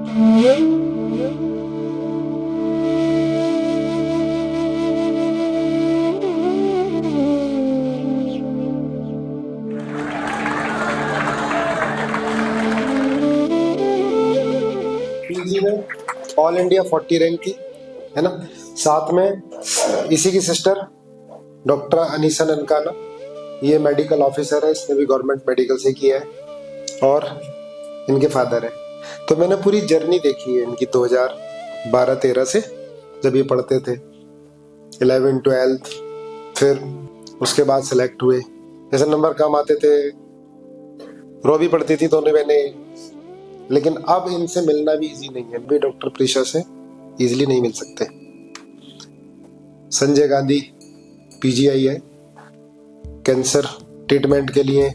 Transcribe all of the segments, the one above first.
PG में all India 40 rank की है ना। साथ में इसी की सिस्टर डॉक्टर अनीसा ननकाना, ये मेडिकल ऑफिसर है, इसने भी गवर्नमेंट मेडिकल से किया है, और इनके फादर है। तो मैंने पूरी जर्नी देखी है इनकी 2012-13 से, जब ये पढ़ते थे 11th 12th, फिर उसके बाद सेलेक्ट हुए, जैसे नंबर कम आते थे, रो भी पड़ती थी दोनों बहनें। लेकिन अब इनसे मिलना भी इजी नहीं है, भी डॉक्टर प्रीशा से इजीली नहीं मिल सकते। संजय गांधी पीजीआई है, कैंसर ट्रीटमेंट के लिए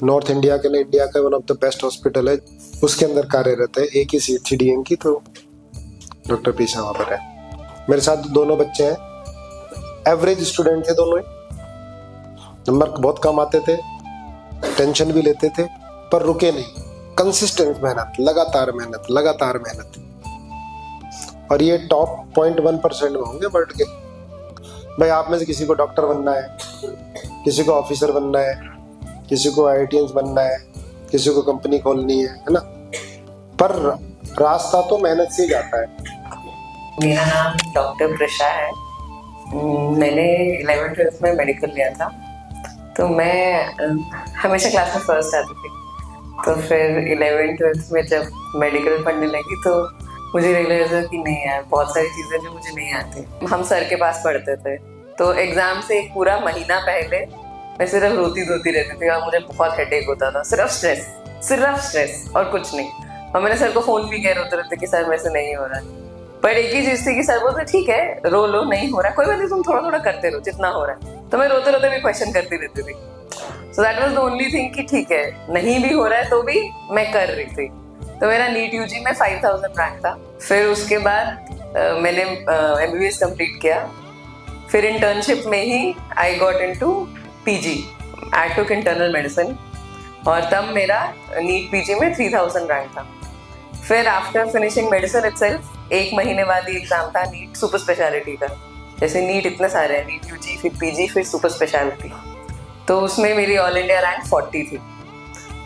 नॉर्थ इंडिया के, इंडिया का one of the best hospital है, उसके अंदर कार्यरत है। एक ही सीट थी डीएम की, तो डॉक्टर प्रीशा वहाँ पर है। मेरे साथ दोनों बच्चे हैं, एवरेज स्टूडेंट थे दोनों ही, नंबर बहुत कम आते थे, टेंशन भी लेते थे, पर रुके नहीं, कंसिस्टेंट मेहनत, लगातार मेहनत, लगातार मेहनत। और ये टॉप 0.1% में होंगे वर्ल्ड के। भाई आप में से किसी को डॉक्टर बनना है, किसी को ऑफिसर बनना है, किसी को आईआईटीएंस बनना है, किसी को कंपनी खोलनी है ना, पर रास्ता तो मेहनत से ही जाता है। मेरा नाम डॉक्टर प्रीशा है। मैंने 11th 12th में मेडिकल लिया था, तो मैं हमेशा क्लास में फर्स्ट आती थी। तो फिर 11th 12th में जब मेडिकल पढ़ने लगी तो मुझे रियलाइज हुआ कि नहीं यार, बहुत सारी चीज़ें जो मुझे नहीं आती। हम सर के पास पढ़ते थे, तो एग्ज़ाम से एक पूरा महीना पहले मैं सिर्फ रोती धोती रहती थी और मुझे बहुत हेडेक होता था, सिर्फ स्ट्रेस और कुछ नहीं। और मैंने सर को फ़ोन भी किया रोते रहते कि सर मेरे से नहीं हो रहा है। पर एक ही चीज़ थी कि सर बोलते ठीक है रो लो, नहीं हो रहा है कोई बात नहीं, तुम थोड़ा थोड़ा करते रहो जितना हो रहा है। तो मैं रोते रोते भी क्वेश्चन करती रहती थी। So that was the only thing कि ठीक है नहीं भी हो रहा है तो भी मैं कर रही थी। तो मेरा नीट यूजी में 5000 रैंक था। फिर उसके बाद मैंने एमबीबीएस कंप्लीट किया। फिर इंटर्नशिप में ही I got into PG, I took internal medicine, और तब मेरा नीट पीजी में 3000 रैंक था। फिर आफ्टर फिनिशिंग मेडिसिन इटसेल्फ 1 महीने बाद ही एग्जाम था नीट सुपर स्पेशलिटी का। जैसे नीट इतने सारे हैं, नीट यूजी फिर पीजी फिर सुपर स्पेशलिटी, तो उसमें मेरी ऑल इंडिया रैंक 40 थी।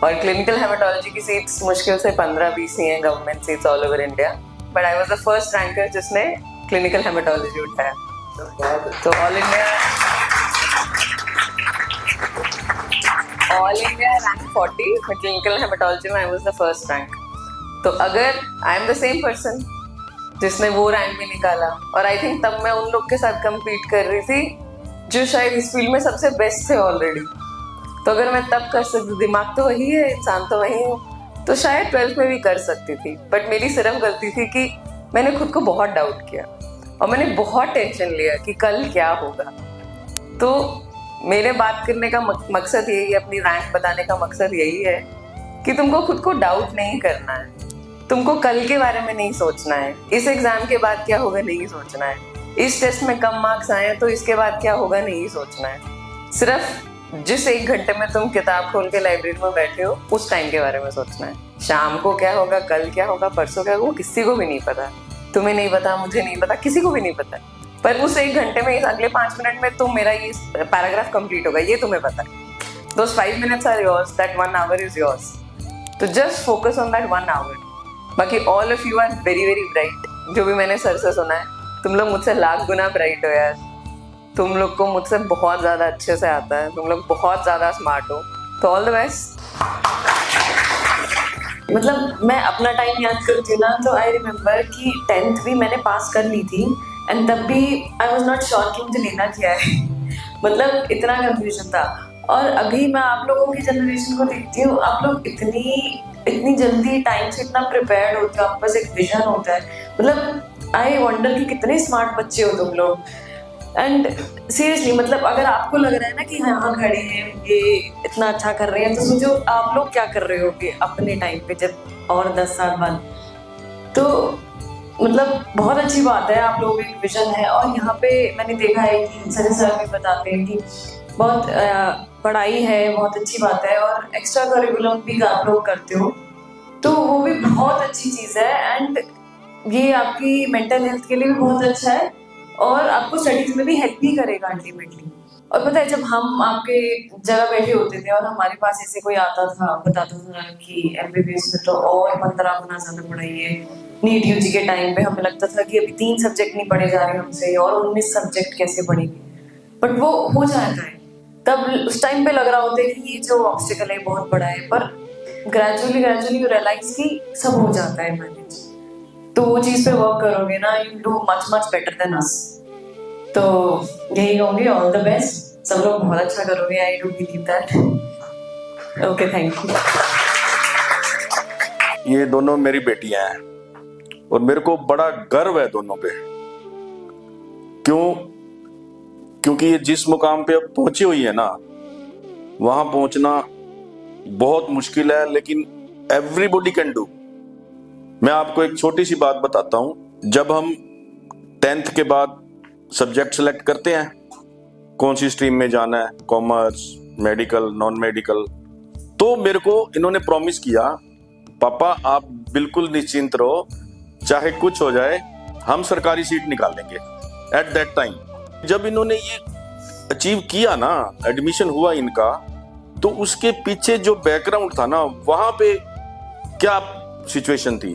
और क्लिनिकल हेमाटोलॉजी की सीट्स मुश्किल से 15-20 ही हैं government seats all over India, but I was the first ranker जिसने क्लिनिकल हेमाटोलॉजी उठाया। तो all India rank 40, clinical haematology में I was the first rank. तो अगर I am the same person जिसने वो रैंक भी निकाला, और आई थिंक तब मैं उन लोग के साथ कम्पीट कर रही थी जो शायद इस फील्ड में सबसे बेस्ट थे ऑलरेडी। तो अगर मैं तब कर सकती, दिमाग तो वही है, इंसान तो वही हूँ, तो शायद 12th में भी कर सकती थी। बट मेरी सिर्फ गलती थी कि मैंने खुद को बहुत डाउट किया और मैंने बहुत टेंशन लिया कि कल क्या होगा। तो मेरे बात करने का मकसद यही है, अपनी रैंक बताने का मकसद यही है कि तुमको खुद को डाउट नहीं करना है, तुमको कल के बारे में नहीं सोचना है, इस एग्जाम के बाद क्या होगा नहीं सोचना है, इस टेस्ट में कम मार्क्स आए तो इसके बाद क्या होगा नहीं सोचना है। सिर्फ जिस 1 घंटे में तुम किताब खोल के लाइब्रेरी में बैठे हो उस टाइम के बारे में सोचना है। शाम को क्या होगा, कल क्या होगा, परसों क्या होगा, वो किसी को भी नहीं पता। तुम्हें नहीं पता, मुझे नहीं पता, किसी को भी नहीं पता। पर उस 1 घंटे में, इस अगले 5 मिनट में तुम मेरा ये पैराग्राफ कंप्लीट होगा, ये तुम्हें पता है। Those 5 minutes are yours, that 1 hour is yours. तो just focus on that 1 hour. बाकी all of you are very very bright. जो भी मैंने सर से सुना है, तुम लोग मुझसे लाख गुना ब्राइट हो यार। तुम लोग को मुझसे बहुत ज़्यादा अच्छे से आता है, तुम लोग बहुत ज़्यादा स्मार्ट हो, तो ऑल द बेस्ट। मतलब मैं अपना टाइम याद करती हूँ ना, तो आई रिमेम्बर कि 10th भी मैंने पास कर ली थी, एंड तब भी आई वॉज नॉट श्योर कि मुझे लेना क्या है। मतलब इतना कंफ्यूजन था। और अभी मैं आप लोगों की जनरेशन को देखती हूँ, आप लोग इतनी जल्दी टाइम से इतना प्रिपेयर्ड होते हो, आपके पास एक विजन होता है। मतलब आई वंडर कि कितने स्मार्ट बच्चे हो तुम लोग। एंड सीरियसली मतलब अगर आपको लग रहा है ना कि हाँ खड़े हैं ये इतना अच्छा कर रहे हैं, तो सोचो आप लोग क्या कर रहे होगे अपने टाइम पे जब और 10 साल बाद। तो मतलब बहुत अच्छी बात है, आप लोगों में एक विजन है। और यहाँ पे मैंने देखा है कि सर भी बताते हैं कि बहुत पढ़ाई है, बहुत अच्छी बात है, और एक्स्ट्रा करिकुलम भी आप लोग करते हो। तो वो भी बहुत अच्छी चीज है एंड ये आपकी मेंटल हेल्थ के लिए भी बहुत अच्छा है और आपको स्टडीज में भी हेल्प भी करेगा अल्टीमेटली। और पता है जब हम आपके जगह बैठे होते थे और हमारे पास ऐसे कोई आता था बताता था कि एमबीबीएस में तो और 15 गुना ज्यादा पढ़ाई है, नीट यूजी के टाइम पे हमें लगता था कि अभी 3 सब्जेक्ट नहीं पढ़े जा रहे हमसे और 19 सब्जेक्ट कैसे पढ़ेंगे, बट वो हो जाता है। तब उस टाइम पे लग रहा होता है कि ये जो ऑब्स्टिकल है बहुत बड़ा है, पर ग्रेजुअली यू रियलाइज कि सब हो जाता है मैनेज। तो वो चीज पे वर्क करोगे ना, you do much better than us. तो यही कहूंगी, ऑल द बेस्ट, सब लोग बहुत अच्छा करोगे, I do believe that. Okay, thank you. ये दोनों मेरी बेटियां हैं और मेरे को बड़ा गर्व है दोनों पे। क्यों? क्योंकि ये जिस मुकाम पे अब पहुंची हुई है ना, वहां पहुंचना बहुत मुश्किल है, लेकिन एवरीबॉडी कैन डू। मैं आपको एक छोटी सी बात बताता हूं। जब हम 10th के बाद सब्जेक्ट सेलेक्ट करते हैं, कौन सी स्ट्रीम में जाना है, कॉमर्स, मेडिकल, नॉन मेडिकल, तो मेरे को इन्होंने प्रॉमिस किया, पापा आप बिल्कुल निश्चिंत रहो, चाहे कुछ हो जाए हम सरकारी सीट निकालेंगे। एट दैट टाइम जब इन्होंने ये अचीव किया ना, एडमिशन हुआ इनका, तो उसके पीछे जो बैकग्राउंड था ना, वहां पे क्या सिचुएशन थी।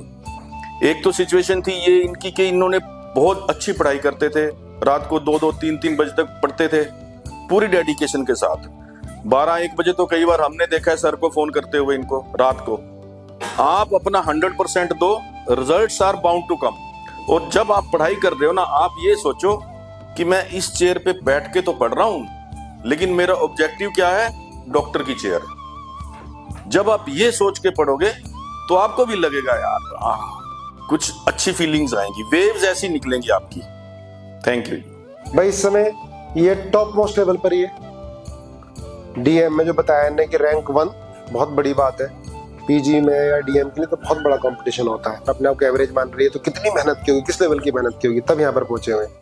एक तो सिचुएशन थी ये इनकी कि इन्होंने बहुत अच्छी पढ़ाई करते थे, रात को 2-2, 3-3 बजे तक पढ़ते थे पूरी डेडिकेशन के साथ। 12-1 बजे तो कई बार हमने देखा है सर को फोन करते हुए इनको रात को। आप अपना 100% दो, results are bound to come. और जब आप पढ़ाई कर रहे हो ना, आप ये सोचो कि मैं इस चेयर पे बैठ के तो पढ़ रहा हूं, लेकिन मेरा ऑब्जेक्टिव क्या है, डॉक्टर की चेयर। जब आप ये सोच के पढ़ोगे तो आपको भी लगेगा यार कुछ अच्छी फीलिंग्स आएंगी, वेव्स ऐसी निकलेंगी आपकी। थैंक यू भाई। इस समय ये टॉप मोस्ट लेवल पर ही है। डीएम में जो बताया ने कि रैंक 1 बहुत बड़ी बात है। पीजी में या डीएम के लिए तो बहुत बड़ा कंपटीशन होता है। अपने आप को एवरेज मान रही है तो कितनी मेहनत की होगी, किस लेवल की मेहनत की होगी, तब यहाँ पर पहुंचे हुए हैं।